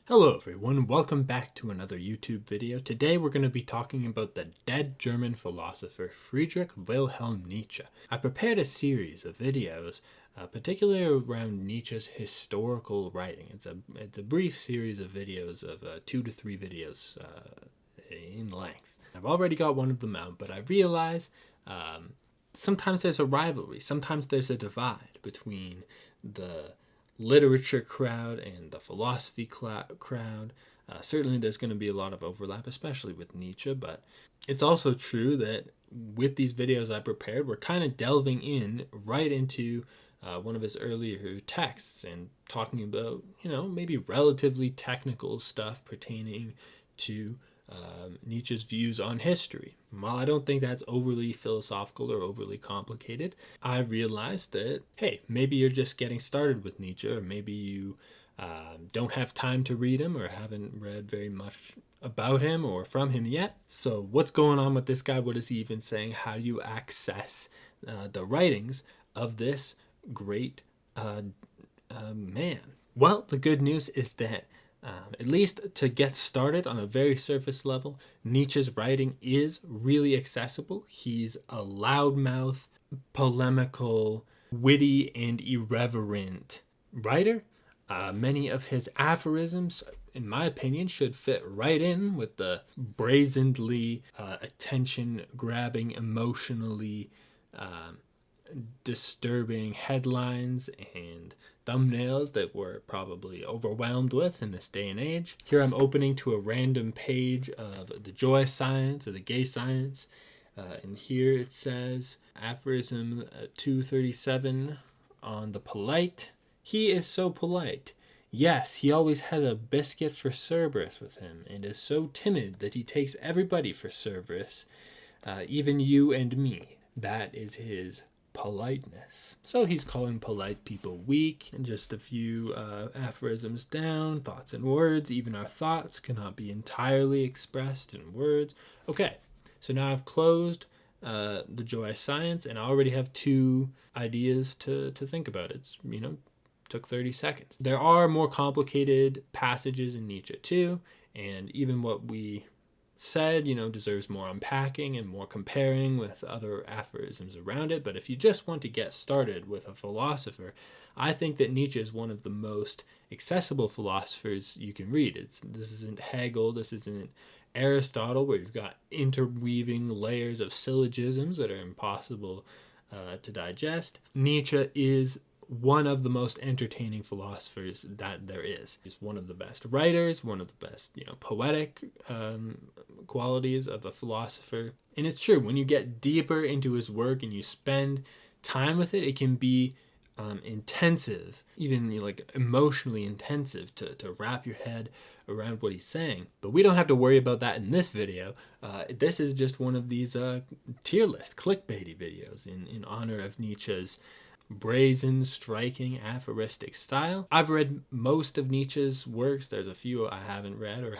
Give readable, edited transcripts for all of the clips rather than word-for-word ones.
Hello everyone, welcome back to another YouTube video. Today we're going to be talking about the dead German philosopher Friedrich Wilhelm Nietzsche. I prepared a series of videos, particularly around Nietzsche's historical writing. It's a brief series of videos of 2 to 3 videos in length. I've already got one of them out, but I realize sometimes there's a rivalry, sometimes there's a divide between the literature crowd and the philosophy crowd. Certainly there's going to be a lot of overlap, especially with Nietzsche, but it's also true that with these videos I prepared, we're kind of delving in right into one of his earlier texts and talking about, maybe relatively technical stuff pertaining to Nietzsche's views on history. While I don't think that's overly philosophical or overly complicated, I realized that, hey, maybe you're just getting started with Nietzsche, or maybe you don't have time to read him or haven't read very much about him or from him yet. So what's going on with this guy? What is he even saying? How do you access the writings of this great man? Well, the good news is that at least to get started on a very surface level, Nietzsche's writing is really accessible. He's a loudmouth, polemical, witty, and irreverent writer. Many of his aphorisms, in my opinion, should fit right in with the brazenly attention-grabbing, emotionally disturbing headlines and thumbnails that we're probably overwhelmed with in this day and age. Here I'm opening to a random page of the joy science or the gay science. And here it says, aphorism 237 on the polite. He is so polite. Yes, he always has a biscuit for Cerberus with him, and is so timid that he takes everybody for Cerberus, even you and me. That is his politeness. So he's calling polite people weak. And just a few aphorisms down, thoughts and words. Even our thoughts cannot be entirely expressed in words. Okay, so now I've closed the joy science, and I already have 2 ideas to think about. It's, took 30 seconds. There are more complicated passages in Nietzsche too, and even what we said, deserves more unpacking and more comparing with other aphorisms around it. But if you just want to get started with a philosopher, I think that Nietzsche is one of the most accessible philosophers you can read. This isn't Hegel, this isn't Aristotle, where you've got interweaving layers of syllogisms that are impossible to digest. Nietzsche is one of the most entertaining philosophers that there is. He's one of the best writers, one of the best, poetic qualities of a philosopher. And it's true, when you get deeper into his work and you spend time with it, it can be intensive, even emotionally intensive to wrap your head around what he's saying. But we don't have to worry about that in this video. This is just one of these tier list, clickbaity videos in honor of Nietzsche's brazen, striking, aphoristic style. I've read most of Nietzsche's works. There's a few I haven't read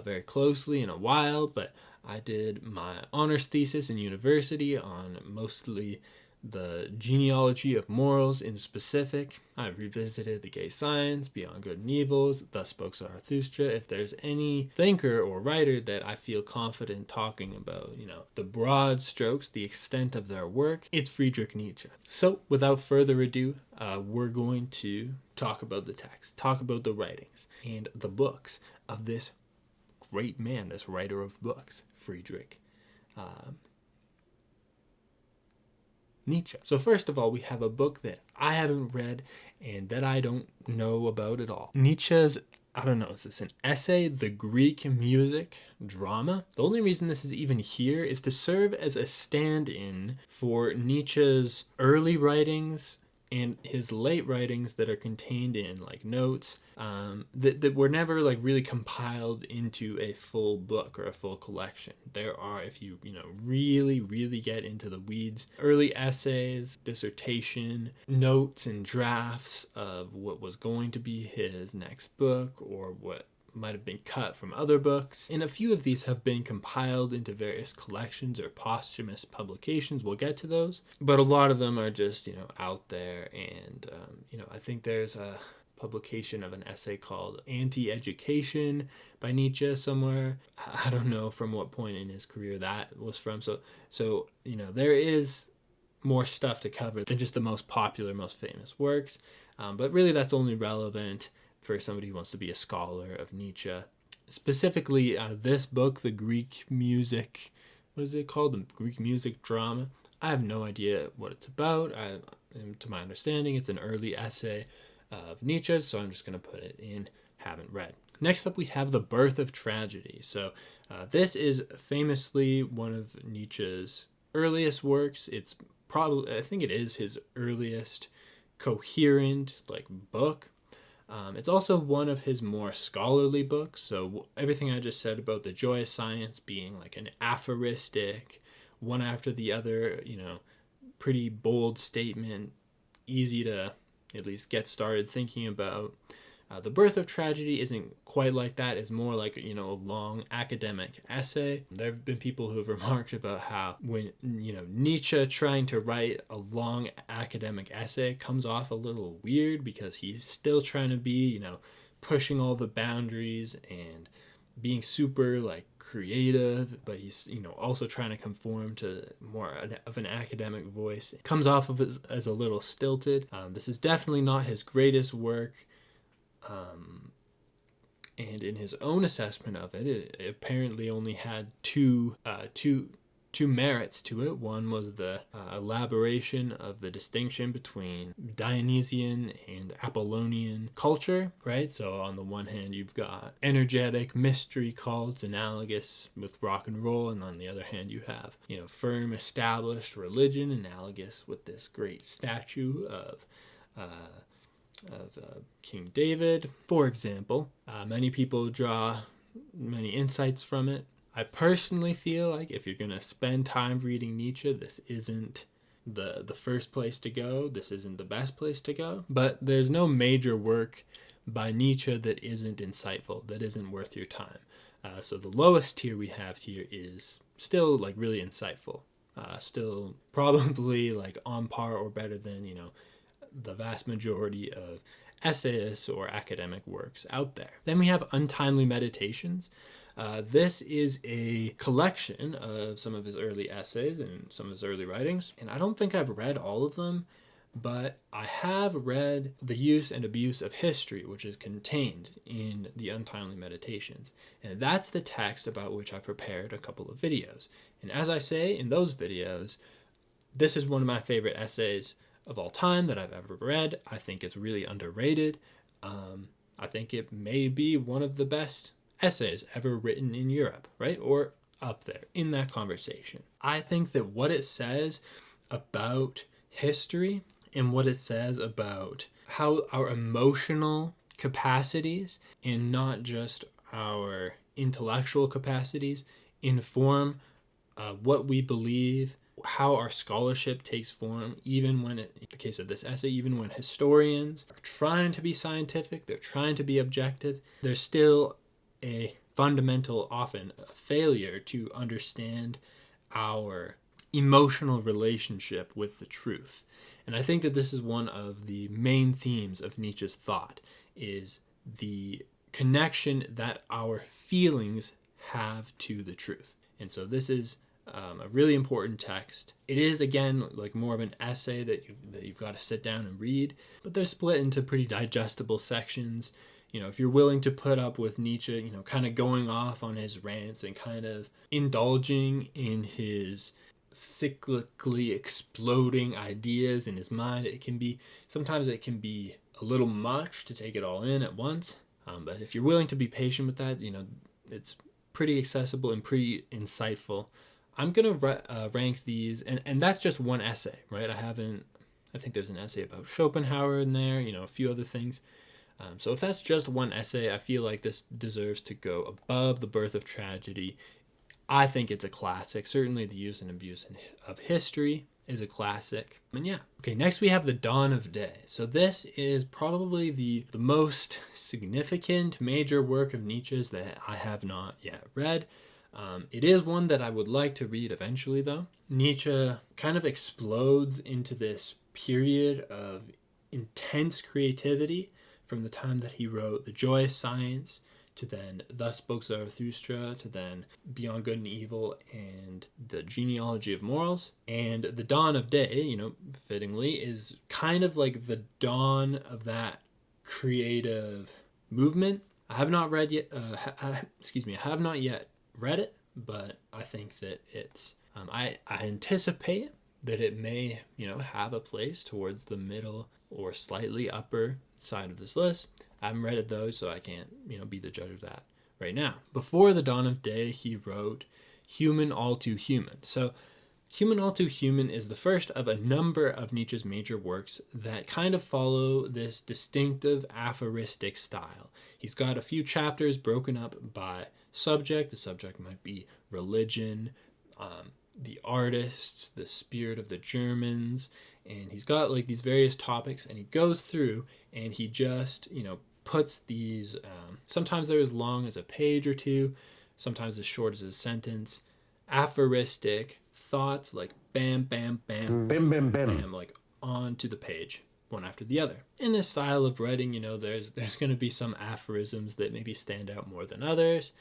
very closely in a while, but I did my honors thesis in university on mostly the genealogy of morals in specific. I've revisited the gay science, Beyond Good and Evils, Thus Spoke Zarathustra. If there's any thinker or writer that I feel confident talking about, the broad strokes, the extent of their work, it's Friedrich Nietzsche. So without further ado, we're going to talk about the text, talk about the writings and the books of this great man, this writer of books, Friedrich Nietzsche. So first of all, we have a book that I haven't read and that I don't know about at all. Nietzsche's, is this an essay, The Greek Music Drama? The only reason this is even here is to serve as a stand-in for Nietzsche's early writings and his late writings that are contained in notes that were never really compiled into a full book or a full collection. There are, if you really get into the weeds, early essays, dissertation, notes and drafts of what was going to be his next book or what might have been cut from other books. And a few of these have been compiled into various collections or posthumous publications. We'll get to those. But a lot of them are just, out there. And, I think there's a publication of an essay called Anti-Education by Nietzsche somewhere. I don't know from what point in his career that was from. So there is more stuff to cover than just the most popular, most famous works. But really that's only relevant for somebody who wants to be a scholar of Nietzsche. Specifically, this book, The Greek Music, what is it called? The Greek Music Drama. I have no idea what it's about. To my understanding, it's an early essay of Nietzsche, so I'm just going to put it in haven't read. Next up, we have The Birth of Tragedy. So this is famously one of Nietzsche's earliest works. It's probably, I think it is his earliest coherent book. It's also one of his more scholarly books. So everything I just said about the joy of science being like an aphoristic, one after the other, pretty bold statement, easy to at least get started thinking about. The Birth of Tragedy isn't quite like that. It's more like, a long academic essay. There have been people who have remarked about how when, Nietzsche trying to write a long academic essay comes off a little weird because he's still trying to be, pushing all the boundaries and being super creative, but he's, also trying to conform to more of an academic voice. It comes off of as a little stilted. This is definitely not his greatest work. And in his own assessment of it, it apparently only had two merits to it. One was the elaboration of the distinction between Dionysian and Apollonian culture, right? So on the one hand, you've got energetic mystery cults analogous with rock and roll, and on the other hand, you have, firm established religion analogous with this great statue of King David, for example. Many people draw many insights from it. I personally feel like if you're going to spend time reading Nietzsche, this isn't the first place to go. This isn't the best place to go. But there's no major work by Nietzsche that isn't insightful, that isn't worth your time. So the lowest tier we have here is still really insightful. Still probably on par or better than, the vast majority of essayists or academic works out there. Then we have Untimely Meditations. This is a collection of some of his early essays and some of his early writings, and I don't think I've read all of them, but I have read The Use and Abuse of History, which is contained in the Untimely Meditations, and that's the text about which I've prepared a couple of videos. And as I say in those videos, this is one of my favorite essays of all time that I've ever read. I think it's really underrated. I think it may be one of the best essays ever written in Europe, right? Or up there in that conversation. I think that what it says about history and what it says about how our emotional capacities and not just our intellectual capacities inform what we believe, how our scholarship takes form, even when, in the case of this essay, even when historians are trying to be scientific, they're trying to be objective, there's still a fundamental, often a failure to understand our emotional relationship with the truth. And I think that this is one of the main themes of Nietzsche's thought, is the connection that our feelings have to the truth. And so this is a really important text. It is, again, more of an essay that you've got to sit down and read, but they're split into pretty digestible sections. If you're willing to put up with Nietzsche, kind of going off on his rants and kind of indulging in his cyclically exploding ideas in his mind, sometimes it can be a little much to take it all in at once. But if you're willing to be patient with that, it's pretty accessible and pretty insightful. I'm going to rank these, and that's just one essay, right? I think there's an essay about Shoppenhaur in there, a few other things. So if that's just one essay, I feel like this deserves to go above The Birth of Tragedy. I think it's a classic. Certainly The Use and Abuse of History is a classic. And yeah. Okay, next we have The Dawn of Day. So this is probably the most significant major work of Nietzsche's that I have not yet read. It is one that I would like to read eventually, though. Nietzsche kind of explodes into this period of intense creativity from the time that he wrote The Joyous Science, to then Thus Spoke Zarathustra, to then Beyond Good and Evil and The Genealogy of Morals. And The Dawn of Day, fittingly, is kind of like the dawn of that creative movement. I have not read yet, I have not yet read it, but I think that it's, I anticipate that it may, have a place towards the middle or slightly upper side of this list. I haven't read it though, so I can't, be the judge of that right now. Before The Dawn of Day, he wrote Human All Too Human. So Human All Too Human is the first of a number of Nietzsche's major works that kind of follow this distinctive aphoristic style. He's got a few chapters broken up by subject. The subject might be religion, the artists, the spirit of the Germans, and he's got like these various topics, and he goes through and he just, puts these, sometimes they're as long as a page or two, sometimes as short as a sentence, aphoristic thoughts, like bam, bam, bam, bam, bam, bam, like onto the page, one after the other. In this style of writing, there's going to be some aphorisms that maybe stand out more than others.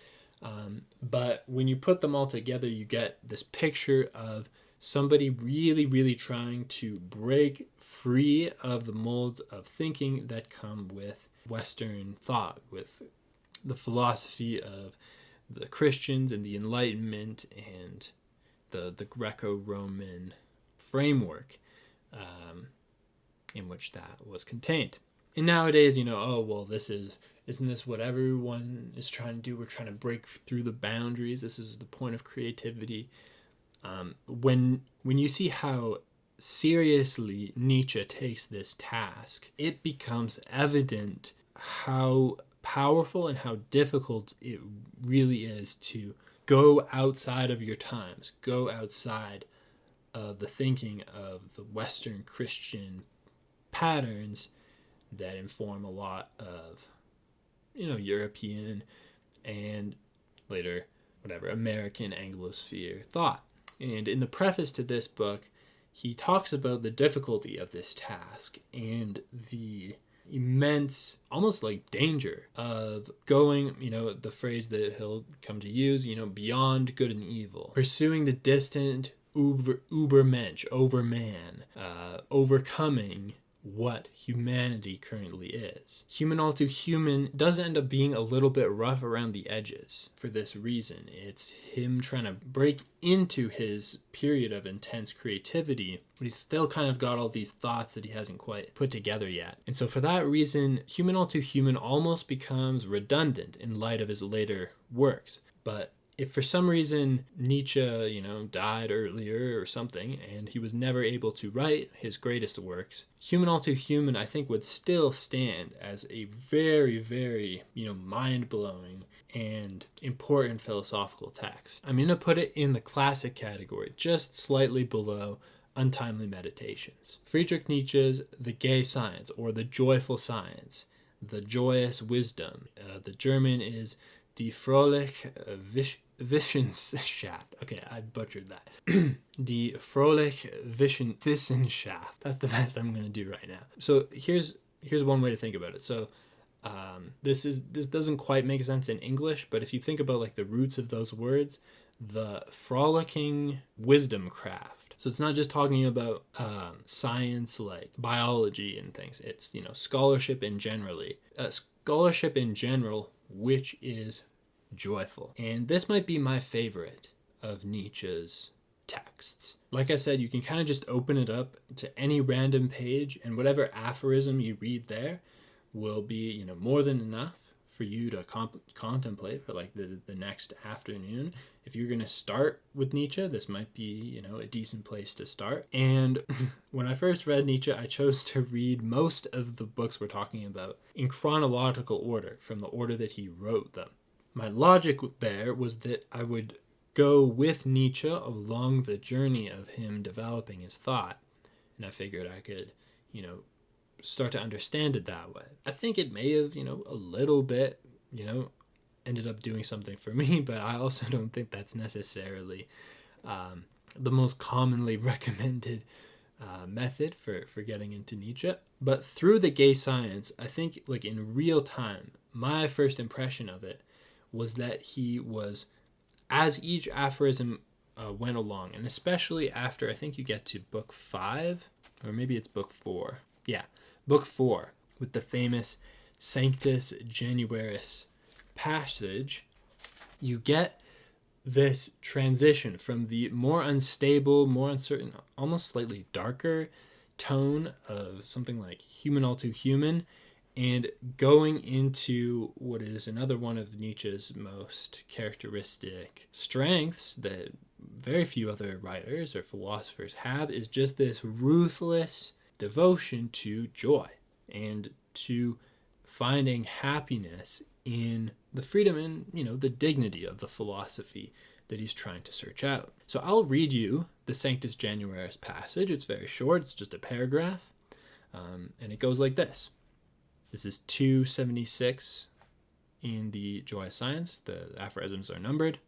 But when you put them all together, you get this picture of somebody really, really trying to break free of the molds of thinking that come with Western thought, with the philosophy of the Christians and the Enlightenment and the Greco-Roman framework in which that was contained. And nowadays, isn't this what everyone is trying to do? We're trying to break through the boundaries. This is the point of creativity. When you see how seriously Nietzsche takes this task, it becomes evident how powerful and how difficult it really is to go outside of your times, go outside of the thinking of the Western Christian patterns that inform a lot of, European and later, American Anglosphere thought. And in the preface to this book, he talks about the difficulty of this task and the immense, almost like danger of going, the phrase that he'll come to use, beyond good and evil, pursuing the distant Übermensch, overman, overcoming what humanity currently is. Human All Too Human does end up being a little bit rough around the edges for this reason. It's him trying to break into his period of intense creativity, but he's still kind of got all these thoughts that he hasn't quite put together yet. And so for that reason, Human All Too Human almost becomes redundant in light of his later works. But if for some reason Nietzsche, died earlier or something, and he was never able to write his greatest works, Human All Too Human, I think, would still stand as a very, very, mind-blowing and important philosophical text. I'm going to put it in the classic category, just slightly below Untimely Meditations. Friedrich Nietzsche's The Gay Science, or The Joyful Science, The Joyous Wisdom. The German is Die Fröhliche Wissenschaft. Okay, I butchered that. Die Fröhliche Wissenschaft. That's the best I'm going to do right now. So here's one way to think about it. So this doesn't quite make sense in English, but if you think about like the roots of those words, the frolicking wisdom craft. So it's not just talking about science like biology and things. It's scholarship in general, which is joyful. And this might be my favorite of Nietzsche's texts. Like I said, you can kind of just open it up to any random page, and whatever aphorism you read there will be, more than enough for you to contemplate for like the next afternoon. If you're going to start with Nietzsche, this might be, a decent place to start. And when I first read Nietzsche, I chose to read most of the books we're talking about in chronological order, from the order that he wrote them. My logic there was that I would go with Nietzsche along the journey of him developing his thought. And I figured I could, start to understand it that way. I think it may have, a little bit, ended up doing something for me, but I also don't think that's necessarily the most commonly recommended method for getting into Nietzsche. But through the gay science, I think like in real time, my first impression of it was that he was, as each aphorism went along, and especially after I think you get to book 5, or maybe it's book 4. Yeah, book 4 with the famous Sanctus Januaris passage, you get this transition from the more unstable, more uncertain, almost slightly darker tone of something like Human All Too Human, and going into what is another one of Nietzsche's most characteristic strengths that very few other writers or philosophers have, is just this ruthless devotion to joy and to finding happiness in the freedom and, the dignity of the philosophy that he's trying to search out. So I'll read you the Sanctus Januaris passage. It's very short. It's just a paragraph. And it goes like this. This is 276 in the Joy of Science. The aphorisms are numbered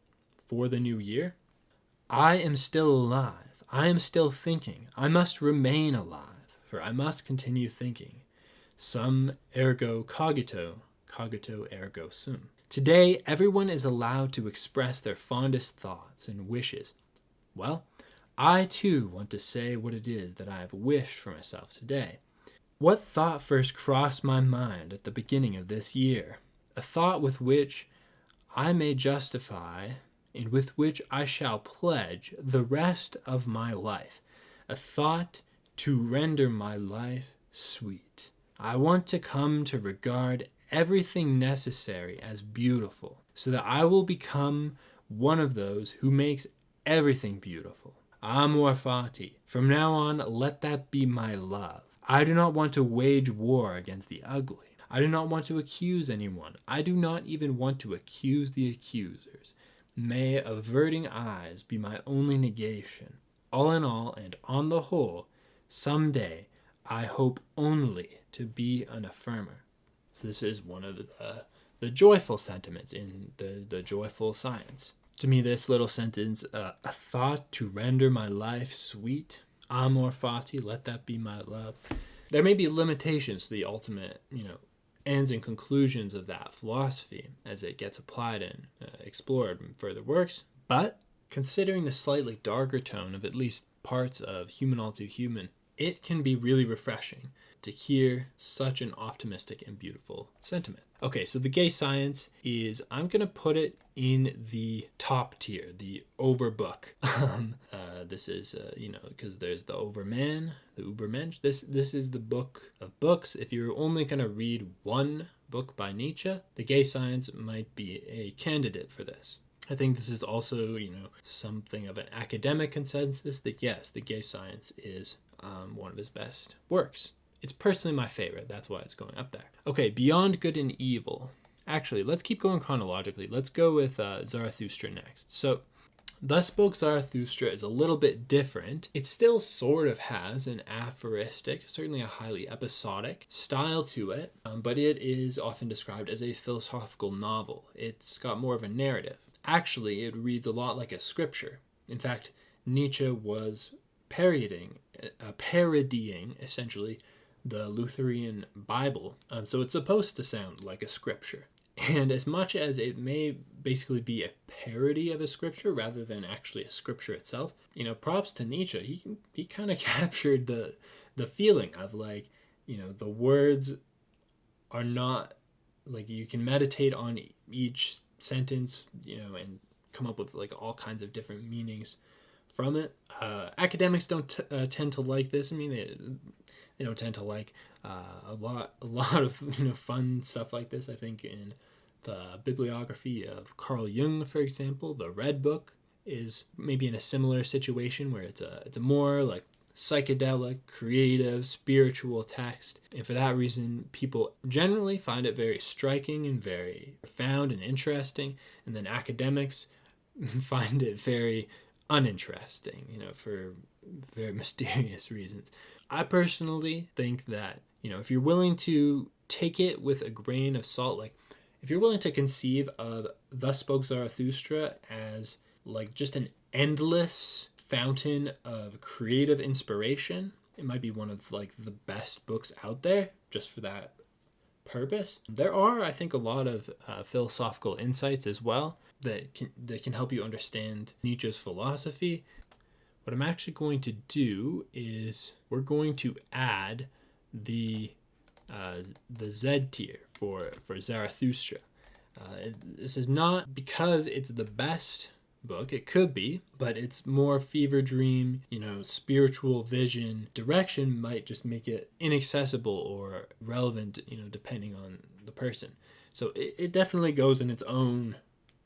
for the new year. I am still alive. I am still thinking. I must remain alive, for I must continue thinking. Sum ergo cogito, cogito ergo sum. Today, everyone is allowed to express their fondest thoughts and wishes. Well, I too want to say what it is that I have wished for myself today. What thought first crossed my mind at the beginning of this year? A thought with which I may justify and with which I shall pledge the rest of my life. A thought to render my life sweet. I want to come to regard everything necessary as beautiful, so that I will become one of those who makes everything beautiful. Amor fati. From now on, let that be my love. I do not want to wage war against the ugly. I do not want to accuse anyone. I do not even want to accuse the accusers. May averting eyes be my only negation. All in all, and on the whole, someday I hope only to be an affirmer. So this is one of the joyful sentiments in the joyful science. To me, this little sentence, a thought to render my life sweet, amor fati, let that be my love. There may be limitations to the ultimate, ends and conclusions of that philosophy as it gets applied and explored in further works. But considering the slightly darker tone of at least parts of Human All Too Human, it can be really refreshing to hear such an optimistic and beautiful sentiment. Okay, so the gay science is, I'm going to put it in the top tier, the overbook. This is, because there's the overman, the ubermensch. This is the book of books. If you're only going to read one book by Nietzsche, the gay science might be a candidate for this. I think this is also, something of an academic consensus that yes, the gay science is one of his best works. It's personally my favorite. That's why it's going up there. Okay, Beyond Good and Evil. Actually, let's keep going chronologically. Let's go with Zarathustra next. So, Thus Spoke Zarathustra is a little bit different. It still sort of has an aphoristic, certainly a highly episodic style to it, but it is often described as a philosophical novel. It's got more of a narrative. Actually, it reads a lot like a scripture. In fact, Nietzsche was parodying essentially the Lutheran Bible. So it's supposed to sound like a scripture. And as much as it may basically be a parody of a scripture rather than actually a scripture itself, props to Nietzsche. He kind of captured the feeling of the words are not you can meditate on each sentence, and come up with all kinds of different meanings from it. Academics don't tend to like this. I mean, they don't tend to like a lot of fun stuff like this. I think in the bibliography of Carl Jung, for example, the Red Book is maybe in a similar situation where it's a more psychedelic, creative, spiritual text, and for that reason, people generally find it very striking and very profound and interesting, and then academics find it very uninteresting, for very mysterious reasons. I personally think that, if you're willing to take it with a grain of salt, if you're willing to conceive of Thus Spoke Zarathustra as just an endless fountain of creative inspiration, It might be one of like the best books out there just for that purpose. There are, I think, a lot of philosophical insights as well that can help you understand Nietzsche's philosophy. What I'm actually going to do is we're going to add the Z tier for Zarathustra. This is not because it's the best book. It could be, but it's more fever dream, spiritual vision direction might just make it inaccessible or relevant, depending on the person. So it definitely goes in its own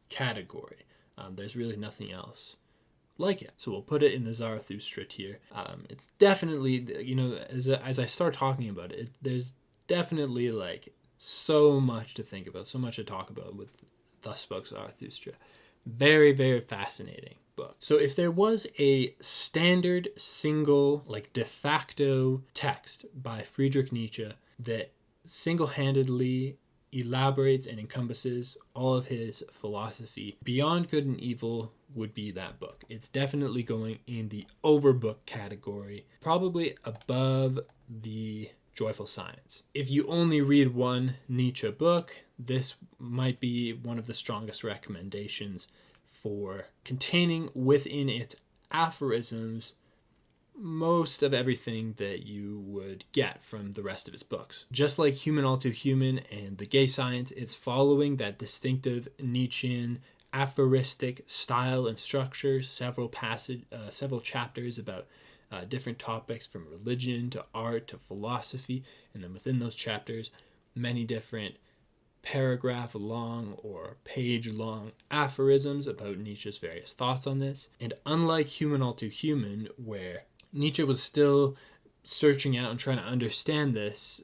category. There's really nothing else like it. So we'll put it in the Zarathustra tier. It's definitely, as I start talking about it, there's definitely like so much to think about, so much to talk about with Thus Spoke Zarathustra. Very, very fascinating book. So if there was a standard single, like de facto text by Friedrich Nietzsche that single-handedly elaborates and encompasses all of his philosophy, Beyond Good and Evil would be that book. It's definitely going in the overbook category, probably above the Joyful Science. If you only read one Nietzsche book, this might be one of the strongest recommendations for containing within its aphorisms most of everything that you would get from the rest of his books. Just like Human All Too Human and The Gay Science, it's following that distinctive Nietzschean aphoristic style and structure, several chapters about different topics from religion to art to philosophy, and then within those chapters, many different paragraph long or page long aphorisms about Nietzsche's various thoughts on this. And unlike Human All Too Human, where Nietzsche was still searching out and trying to understand these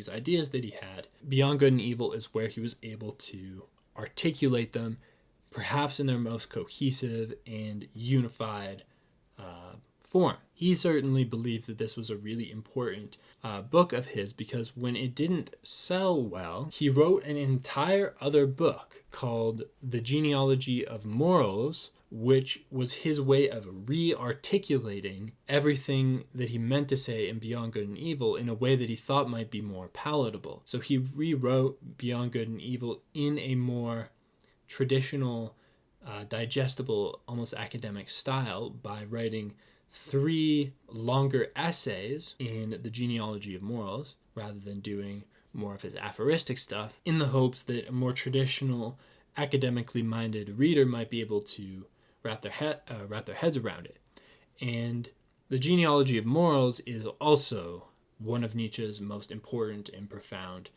ideas that he had, Beyond Good and Evil is where he was able to articulate them, perhaps in their most cohesive and unified form. He certainly believed that this was a really important book of his, because when it didn't sell well, he wrote an entire other book called The Genealogy of Morals, which was his way of re-articulating everything that he meant to say in Beyond Good and Evil in a way that he thought might be more palatable. So he rewrote Beyond Good and Evil in a more traditional, digestible, almost academic style by writing 3 longer essays in The Genealogy of Morals, rather than doing more of his aphoristic stuff, in the hopes that a more traditional, academically minded reader might be able to wrap their heads around it. And The Genealogy of Morals is also one of Nietzsche's most important and profound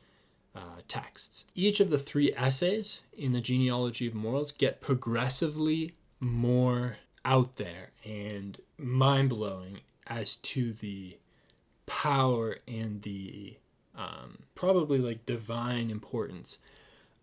texts. Each of the 3 essays in The Genealogy of Morals get progressively more out there and mind-blowing as to the power and the probably like divine importance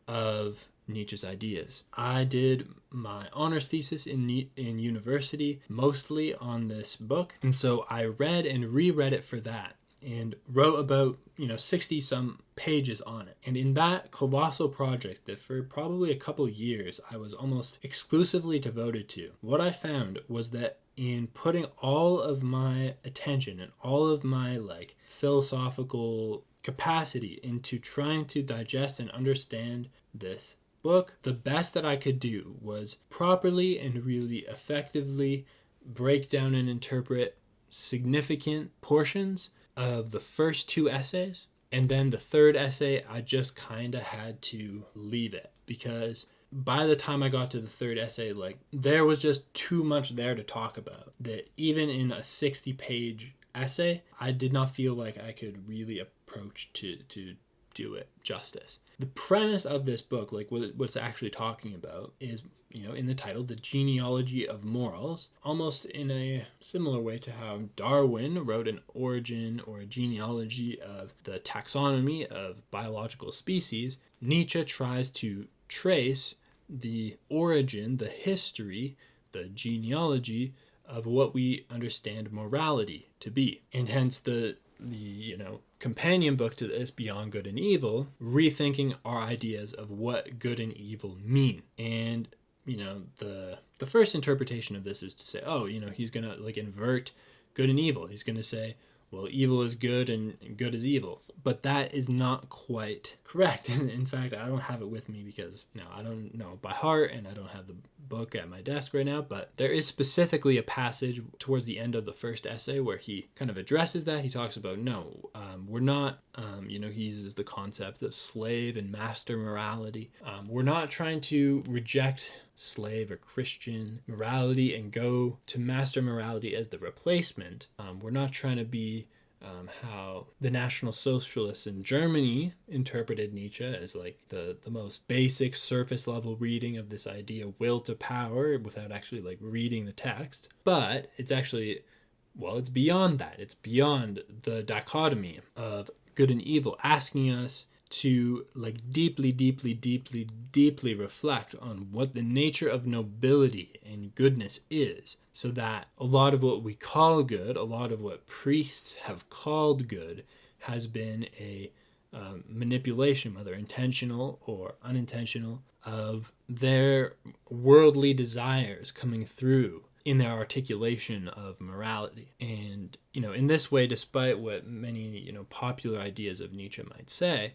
of Nietzsche's ideas. I did my honors thesis in university mostly on this book, and so I read and reread it for that and wrote about 60 some pages on it. And in that colossal project that for probably a couple years I was almost exclusively devoted to, what I found was that in putting all of my attention and all of my philosophical capacity into trying to digest and understand this book, the best that I could do was properly and really effectively break down and interpret significant portions of the first 2 essays, and then the 3rd essay I just kind of had to leave it, because by the time I got to the 3rd essay, there was just too much there to talk about, that even in a 60-page essay, I did not feel like I could really approach to do it justice. The premise of this book, what it's actually talking about, is, in the title, The Genealogy of Morals, almost in a similar way to how Darwin wrote an origin or a genealogy of the taxonomy of biological species. Nietzsche tries to trace the origin, the history, the genealogy of what we understand morality to be. And hence the companion book to this, Beyond Good and Evil, rethinking our ideas of what good and evil mean. And the first interpretation of this is to say, he's gonna invert good and evil. He's going to say, well, evil is good and good is evil. But that is not quite correct. In fact, I don't have it with me because I don't know by heart, and I don't have the book at my desk right now. But there is specifically a passage towards the end of the first essay where he kind of addresses that. He talks about, we're not, he uses the concept of slave and master morality. We're not trying to reject slave or Christian morality and go to master morality as the replacement. We're not trying to be how the National Socialists in Germany interpreted Nietzsche as like the most basic surface level reading of this idea will to power without actually like reading the text. But it's actually, it's beyond that. It's beyond the dichotomy of good and evil, asking us to like deeply reflect on what the nature of nobility and goodness is, so that a lot of what we call good, a lot of what priests have called good, has been a manipulation, whether intentional or unintentional, of their worldly desires coming through in their articulation of morality. And, in this way, despite what many, popular ideas of Nietzsche might say,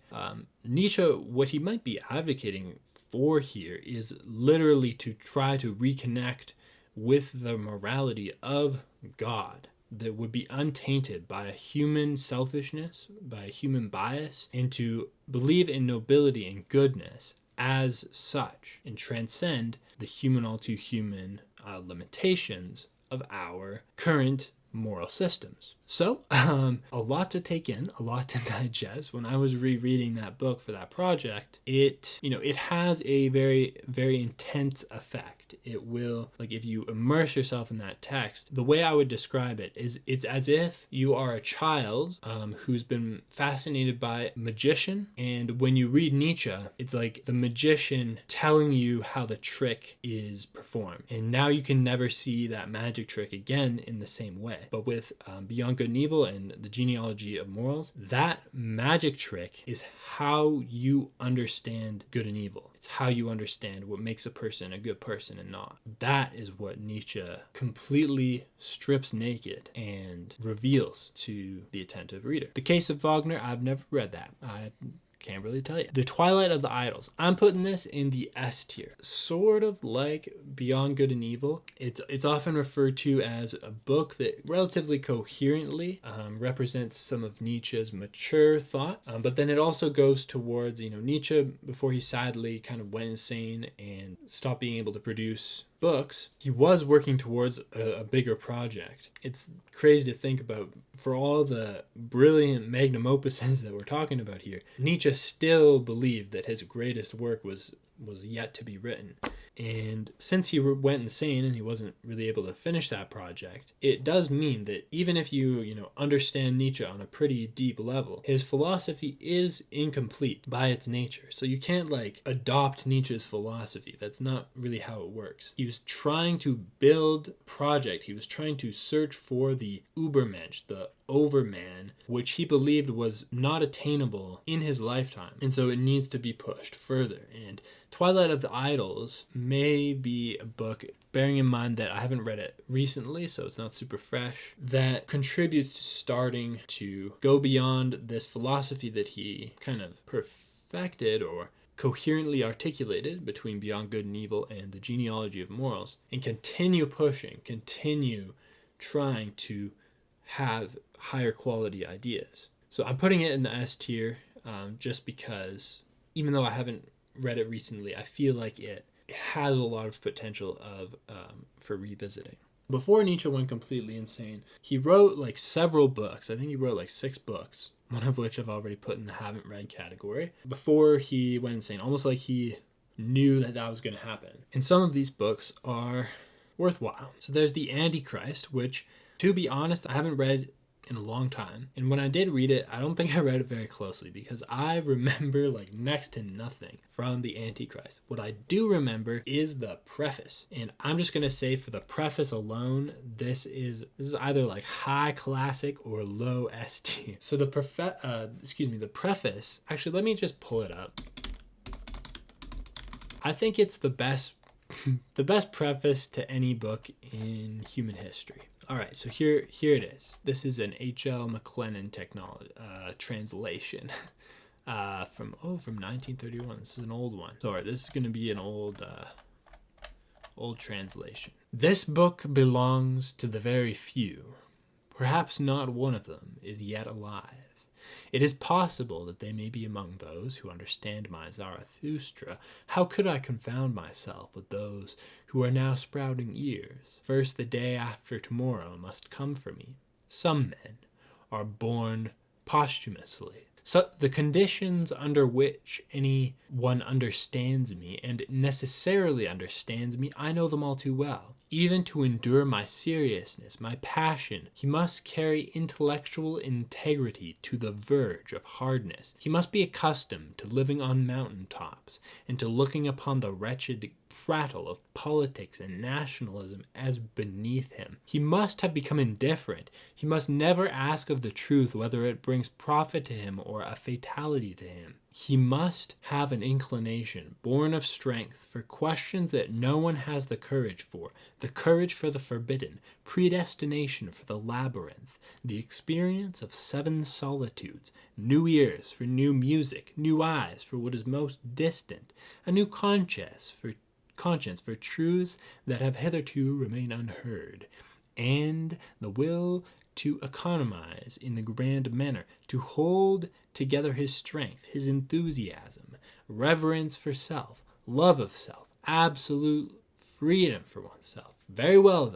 Nietzsche, what he might be advocating for here is literally to try to reconnect with the morality of God that would be untainted by a human selfishness, by a human bias, and to believe in nobility and goodness as such and transcend the human all too human limitations of our current moral systems. So, a lot to take in, a lot to digest. When I was rereading that book for that project, it has a very, very intense effect. It will, like, if you immerse yourself in that text, the way I would describe it is it's as if you are a child who's been fascinated by a magician, and when you read Nietzsche, it's like the magician telling you how the trick is performed. And now you can never see that magic trick again in the same way. But with Beyond Good and Evil and the Genealogy of Morals, that magic trick is how you understand good and evil. It's how you understand what makes a person a good person and not. That is what Nietzsche completely strips naked and reveals to the attentive reader. The Case of Wagner, I've never read that. I can't really tell you. The Twilight of the Idols. I'm putting this in the S tier. Sort of like Beyond Good and Evil. It's often referred to as a book that relatively coherently represents some of Nietzsche's mature thought. But then it also goes towards, Nietzsche, before he sadly kind of went insane and stopped being able to produce books, he was working towards a bigger project. It's crazy to think about, for all the brilliant magnum opuses that we're talking about here, Nietzsche still believed that his greatest work was yet to be written. And since he went insane and he wasn't really able to finish that project, it does mean that even if you understand Nietzsche on a pretty deep level, his philosophy is incomplete by its nature. So you can't adopt Nietzsche's philosophy. That's not really how it works. He was trying to build a project. He was trying to search for the Übermensch, the overman, which he believed was not attainable in his lifetime. And so it needs to be pushed further. And Twilight of the Idols may be a book, bearing in mind that I haven't read it recently, so it's not super fresh, that contributes to starting to go beyond this philosophy that he kind of perfected or coherently articulated between Beyond Good and Evil and the Genealogy of Morals, and continue pushing, continue trying to have higher quality ideas. So I'm putting it in the S tier just because, even though I haven't read it recently, I feel like it has a lot of potential for revisiting. Before Nietzsche went completely insane, he wrote several books. I think he wrote 6 books, one of which I've already put in the haven't read category, before he went insane, almost like he knew that was going to happen. And some of these books are worthwhile. So there's The Antichrist, which, to be honest, I haven't read in a long time. And when I did read it, I don't think I read it very closely because I remember next to nothing from The Antichrist. What I do remember is the preface. And I'm just going to say, for the preface alone, this is either high classic or low S tier. So the preface, actually, let me just pull it up. I think it's the best The best preface to any book in human history. All right, so here it is. This is an H.L. McLennan translation from 1931. This is an old one. Sorry, this is going to be an old translation. This book belongs to the very few. Perhaps not one of them is yet alive. It is possible that they may be among those who understand my Zarathustra. How could I confound myself with those who are now sprouting ears? First, the day after tomorrow must come for me. Some men are born posthumously. So the conditions under which any one understands me, and necessarily understands me, I know them all too well. Even to endure my seriousness, my passion, he must carry intellectual integrity to the verge of hardness. He must be accustomed to living on mountain tops, and to looking upon the wretched prattle of politics and nationalism as beneath him. He must have become indifferent. He must never ask of the truth whether it brings profit to him or a fatality to him. He must have an inclination, born of strength, for questions that no one has the courage for the forbidden, predestination for the labyrinth, the experience of 7 solitudes, new ears for new music, new eyes for what is most distant, a new conscience for truths that have hitherto remained unheard, and the will to economize in the grand manner, to hold together his strength, his enthusiasm, reverence for self, love of self, absolute freedom for oneself. Very well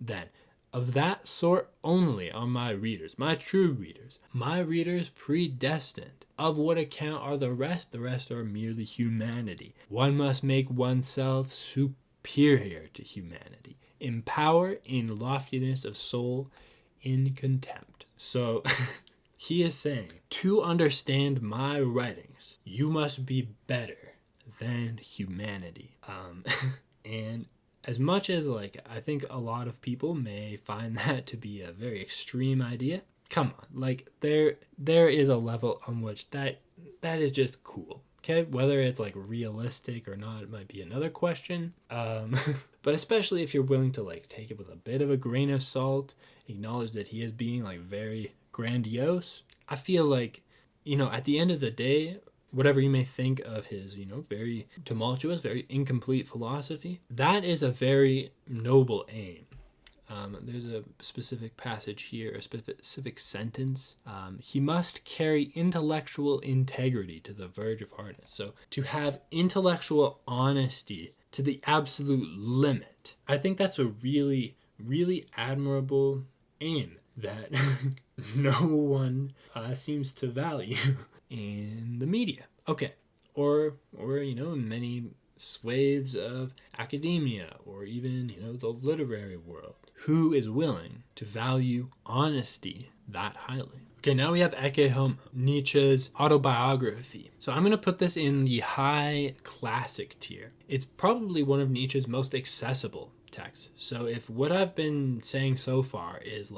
then, of that sort only are my readers, my true readers, my readers predestined. Of what account are the rest? The rest are merely humanity. One must make oneself superior to humanity, in power, in loftiness of soul, in contempt. So he is saying, to understand my writings, you must be better than humanity. And as much as I think a lot of people may find that to be a very extreme idea, come on, there is a level on which that is just cool. Okay, whether it's realistic or not, it might be another question. But especially if you're willing to take it with a bit of a grain of salt, acknowledge that he is being very grandiose. I feel at the end of the day, whatever you may think of his, very tumultuous, very incomplete philosophy, that is a very noble aim. There's a specific passage here, a specific sentence. He must carry intellectual integrity to the verge of hardness. So to have intellectual honesty to the absolute limit, I think that's a really, really admirable aim that no one seems to value in the media. Okay. Or in many swathes of academia, or even, the literary world. Who is willing to value honesty that highly? Okay, now we have Ecce Homo, Nietzsche's autobiography. So I'm going to put this in the high classic tier. It's probably one of Nietzsche's most accessible texts. So if what I've been saying so far is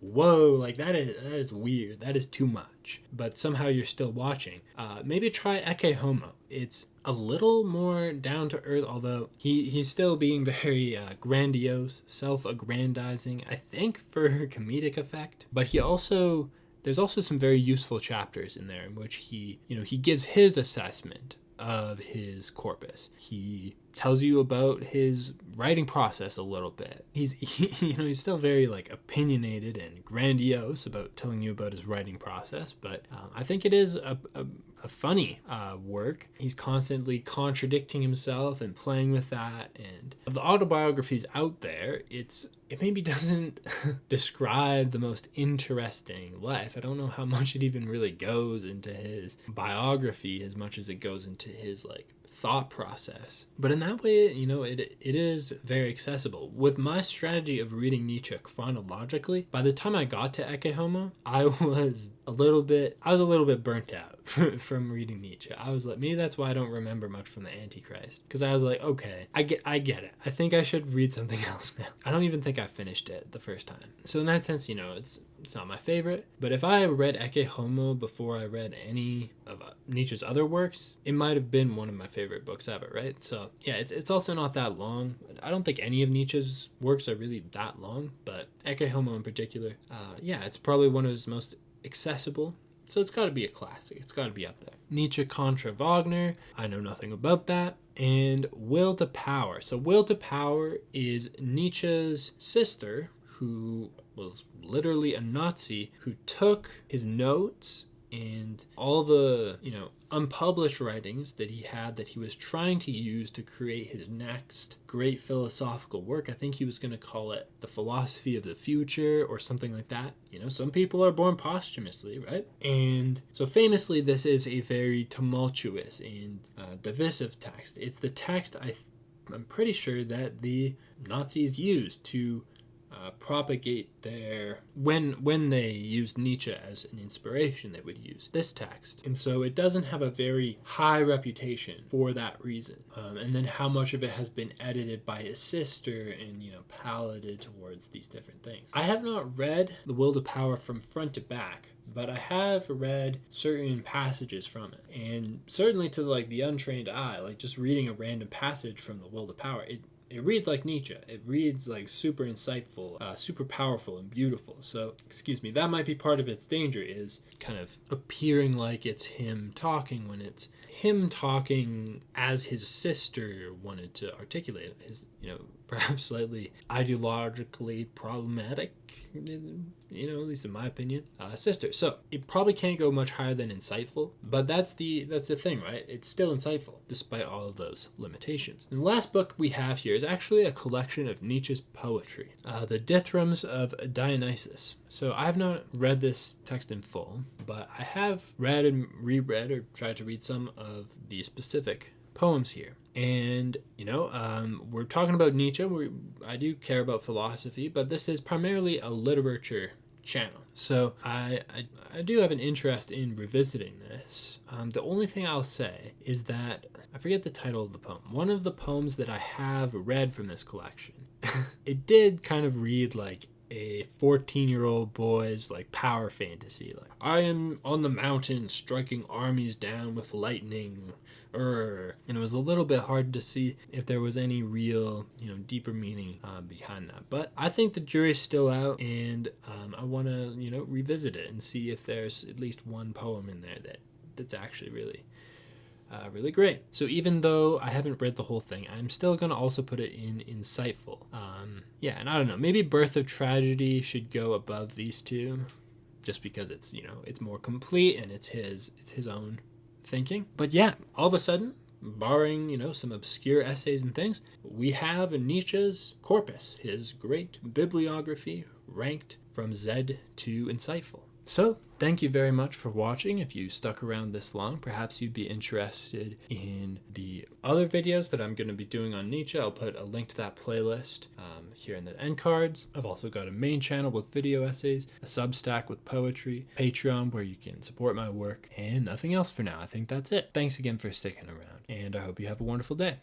whoa, that is weird, that is too much, but somehow you're still watching, maybe try Ecce Homo. It's a little more down to earth, although he's still being very grandiose, self-aggrandizing, I think for comedic effect. But there's also some very useful chapters in there in which he gives his assessment of his corpus. He tells you about his writing process a little bit. He's still very opinionated and grandiose about telling you about his writing process, but I think it is a funny work. He's constantly contradicting himself and playing with that. And of the autobiographies out there, it maybe doesn't describe the most interesting life. I don't know how much it even really goes into his biography as much as it goes into his thought process. But in that way, it is very accessible. With my strategy of reading Nietzsche chronologically, by the time I got to Ecce Homo, I was a little bit burnt out from reading Nietzsche. I was maybe that's why I don't remember much from the Antichrist, because I was okay, I get it. I think I should read something else now. I don't even think I finished it the first time. So in that sense, it's It's not my favorite, but if I read Ecce Homo before I read any of Nietzsche's other works, it might have been one of my favorite books ever, right? So yeah, it's also not that long. I don't think any of Nietzsche's works are really that long, but Ecce Homo in particular, yeah, it's probably one of his most accessible. So it's got to be a classic. It's got to be up there. Nietzsche contra Wagner. I know nothing about that. And Will to Power. So Will to Power is Nietzsche's sister, who was literally a Nazi, who took his notes and all the, unpublished writings that he had that he was trying to use to create his next great philosophical work. I think he was going to call it The Philosophy of the Future or something like that. Some people are born posthumously, right? And so famously, this is a very tumultuous and divisive text. It's the text I'm pretty sure that the Nazis used to propagate their when they used Nietzsche as an inspiration, they would use this text, and so it doesn't have a very high reputation for that reason. And then how much of it has been edited by his sister and pallated towards these different things. I have not read The Will to Power from front to back, but I have read certain passages from it, and certainly to the untrained eye, just reading a random passage from The Will to Power, it reads like Nietzsche. It reads super insightful, super powerful and beautiful. So, that might be part of its danger, is kind of appearing like it's him talking when it's him talking as his sister wanted to articulate it. His, perhaps slightly ideologically problematic, at least in my opinion, sister. So it probably can't go much higher than insightful, but that's the thing, right? It's still insightful despite all of those limitations. And the last book we have here is actually a collection of Nietzsche's poetry, the Dithyrambics of Dionysus. So I have not read this text in full, but I have read and reread or tried to read some of the specific poems here. And, we're talking about Nietzsche. I do care about philosophy, but this is primarily a literature channel. So I do have an interest in revisiting this. The only thing I'll say is that I forget the title of the poem. One of the poems that I have read from this collection, it did kind of read like a 14-year-old boy's power fantasy. I am on the mountain striking armies down with lightning. And it was a little bit hard to see if there was any real, deeper meaning behind that. But I think the jury's still out, and I want to, revisit it and see if there's at least one poem in there that's actually really really great. So even though I haven't read the whole thing, I'm still going to also put it in insightful. And I don't know, maybe Birth of Tragedy should go above these two, just because it's, it's more complete and it's his own thinking. But yeah, all of a sudden, barring, some obscure essays and things, we have Nietzsche's corpus, his great bibliography, ranked from Z to insightful. So, thank you very much for watching. If you stuck around this long, perhaps you'd be interested in the other videos that I'm going to be doing on Nietzsche. I'll put a link to that playlist here in the end cards. I've also got a main channel with video essays, a Substack with poetry, Patreon where you can support my work, and nothing else for now. I think that's it. Thanks again for sticking around, and I hope you have a wonderful day.